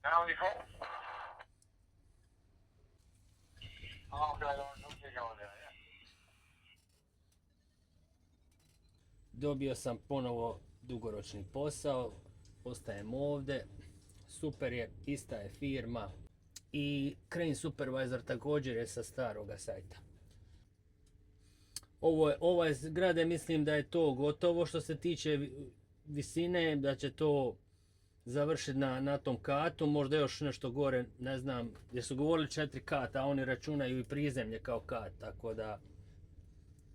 Ja, ungefär. Dobio sam ponovo dugoročni posao, ostajem ovdje, super je, ista je firma i Crane Supervisor također je sa staroga sajta. Ove zgrade mislim da je to gotovo što se tiče visine, da će to završiti na tom katu, možda još nešto gore, ne znam, jer su govorili 4 kata, a oni računaju i prizemlje kao kat, tako da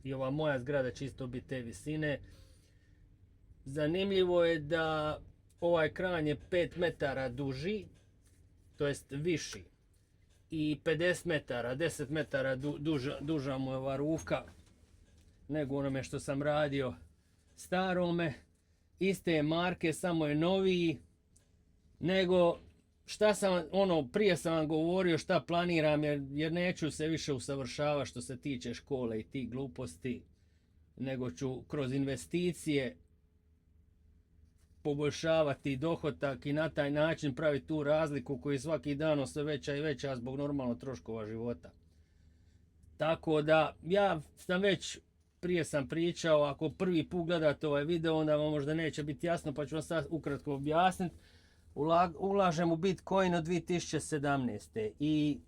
i ova moja zgrada će isto biti te visine. Zanimljivo je da ovaj kran je 5 metara duži, to jest viši, i 50 metara, 10 metara duža mu je ova rufka nego onome što sam radio starome. Iste je marke, samo je noviji, nego šta sam, prije sam vam govorio šta planiram, jer neću se više usavršavati što se tiče škole i tih gluposti, nego ću kroz investicije poboljšavati dohodak i na taj način praviti tu razliku koji svaki dan sve veća i veća zbog normalno troškova života. Tako da ja sam već prije sam pričao, ako prvi put gledate ovaj video onda vam možda neće biti jasno pa ću vam sad ukratko objasniti. Ulažem u Bitcoin od 2017. I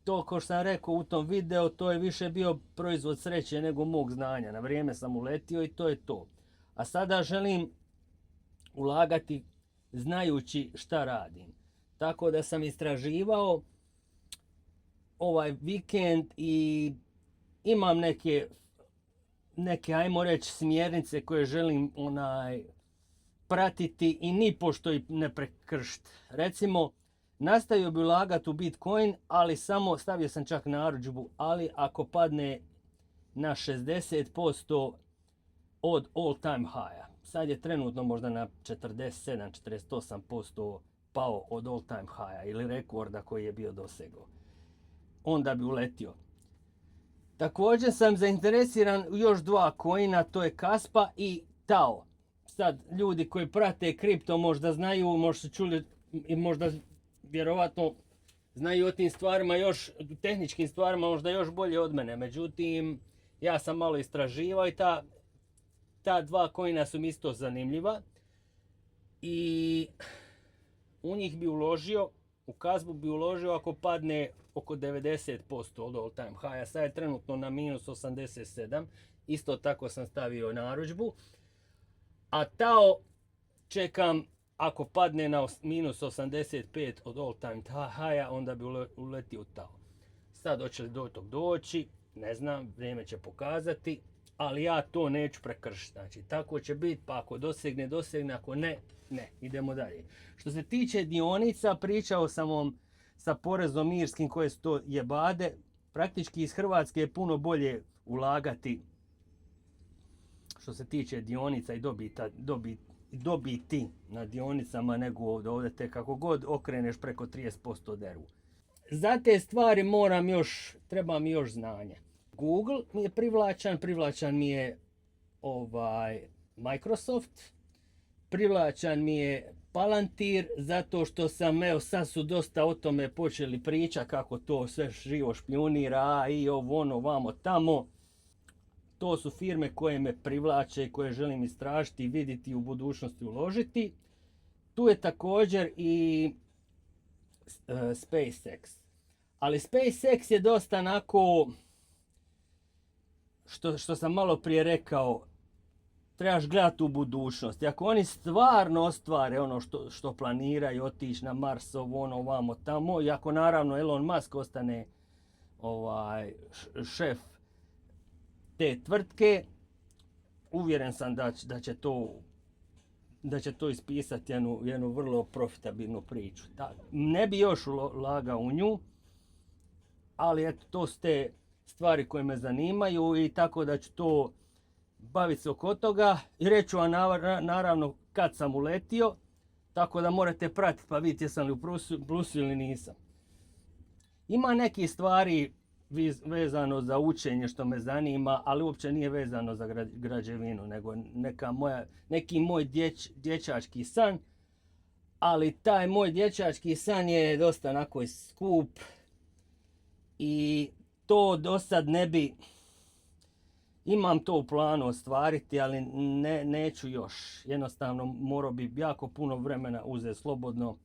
to kao što sam rekao u tom videu, to je više bio proizvod sreće nego mog znanja. Na vrijeme sam uletio i to je to. A sada želim ulagati znajući šta radim. Tako da sam istraživao ovaj vikend i imam neke ajmo reći smjernice koje želim pratiti i nipošto ih ne prekršiti. Recimo, nastavio bi ulagati u Bitcoin, ali samo stavio sam čak narudžbu, ali ako padne na 60% od all time high-a. Sad je trenutno možda na 47-48% pao od all time high-a ili rekorda koji je bio dosegao. Onda bi uletio. Također sam zainteresiran u još dva coina, to je Kaspa i Tao. Sad, ljudi koji prate kripto možda znaju, možda čuli i možda vjerovatno znaju o tim stvarima još, tehničkim stvarima možda još bolje od mene. Međutim, ja sam malo istraživao i ta dva coina su mi isto zanimljiva. I u njih bi uložio, u Kaspu bi uložio ako padne oko 90% od all time high-a. Sad je trenutno na minus 87. Isto tako sam stavio narudžbu. A Tao čekam ako padne na minus 85 od all time high-a, onda bi uletio u Tao. Sad hoće li do tog doći, ne znam, vrijeme će pokazati, ali ja to neću prekršiti. Znači, tako će biti, pa ako dosegne, ako ne, idemo dalje. Što se tiče dionica, pričao sam vam sa porezom irskim koje su to jebade. Praktički iz Hrvatske je puno bolje ulagati što se tiče dionica i dobiti na dionicama nego ovdje te kako god okreneš preko 30% deru. Za te stvari treba mi još znanja. Google mi je privlačan mi je Microsoft, privlačan mi je Palantir, zato što sad su dosta o tome počeli pričati kako to sve živo špijunira i vamo tamo. To su firme koje me privlače i koje želim istražiti, vidjeti i u budućnosti uložiti. Tu je također i SpaceX. Ali SpaceX je dosta onako, što sam malo prije rekao, trebaš gledati u budućnost. Ako oni stvarno ostvare ono što planiraju, otići na Mars, vamo tamo, i ako naravno Elon Musk ostane šef te tvrtke, uvjeren sam da će to ispisati jednu vrlo profitabilnu priču. Ne bi još ulagao u nju, ali eto, to su te stvari koje me zanimaju i tako da ću to baviti se oko toga i reću vam naravno kad sam uletio, tako da morate pratiti pa vidjeti jesam li u plusu ili nisam. Ima neki stvari vezano za učenje što me zanima, ali uopće nije vezano za građevinu, nego neki moj dječački san, ali taj moj dječački san je dosta onako skup i to do sad ne bi, imam to u planu ostvariti, ali neću još. Jednostavno morao bi jako puno vremena uzeti slobodno.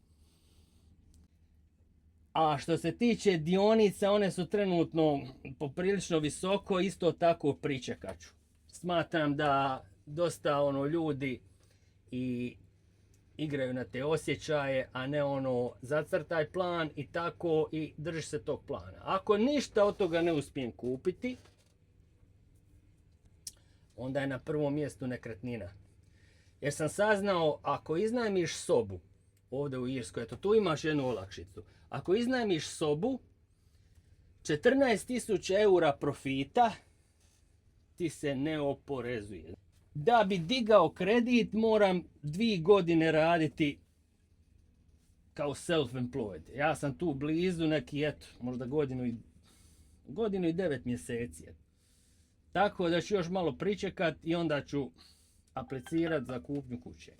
A što se tiče dionica, one su trenutno poprilično visoko, isto tako pričekat ću. Smatram da dosta ljudi i igraju na te osjećaje, a ne zacrtaj plan i tako i drži se tog plana. Ako ništa od toga ne uspijem kupiti, onda je na prvom mjestu nekretnina. Jer sam saznao, ako iznajmiš sobu, ovdje u Irskoj, eto tu imaš jednu olakšicu. Ako iznajmiš sobu, 14.000 eura profita ti se ne oporezuje. Da bi digao kredit moram 2 godine raditi kao self-employed. Ja sam tu blizu neki, možda godinu i 9 mjeseci. Tako da ću još malo pričekat i onda ću aplicirati za kupnju kuće.